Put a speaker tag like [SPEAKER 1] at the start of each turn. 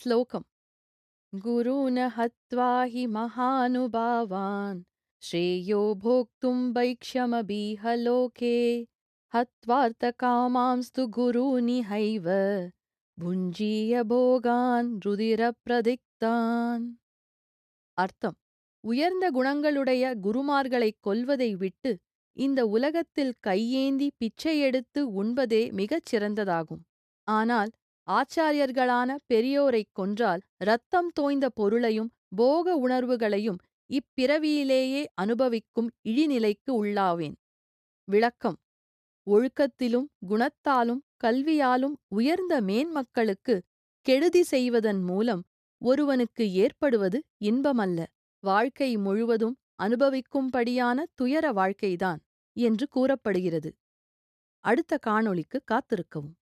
[SPEAKER 1] श्लोकम्। गुरून् हत्वा हि महानुभावान् श्रेयो भोक्तुं वैक्ष्यमपीह लोके हत्वार्थकामांस्तु गुरूनिहैव भुञ्जीय भोगान् ருதிரப்பிரதிக்தான். அர்த்தம்: உயர்ந்த குணங்களுடைய குருமார்களைக் கொல்வதை விட்டு இந்த உலகத்தில் கையேந்தி பிச்சையெடுத்து உண்பதே மிகச் சிறந்ததாகும். ஆனால் ஆச்சாரியர்களான பெரியோரைக் கொன்றால் இரத்தம் தோய்ந்த பொருளையும் போக உணர்வுகளையும் இப்பிறவியிலேயே அனுபவிக்கும் இழிநிலைக்கு உள்ளாவேன். விளக்கம்: ஒழுக்கத்திலும் குணத்தாலும் கல்வியாலும் உயர்ந்த மேன்மக்களுக்கு கெடுதி செய்வதன் மூலம் ஒருவனுக்கு ஏற்படுவது இன்பமல்ல, வாழ்க்கை முழுவதும் அனுபவிக்கும்படியான துயர வாழ்க்கைதான் என்று கூறப்படுகிறது. அடுத்த காணொளிக்கு காத்திருக்கவும்.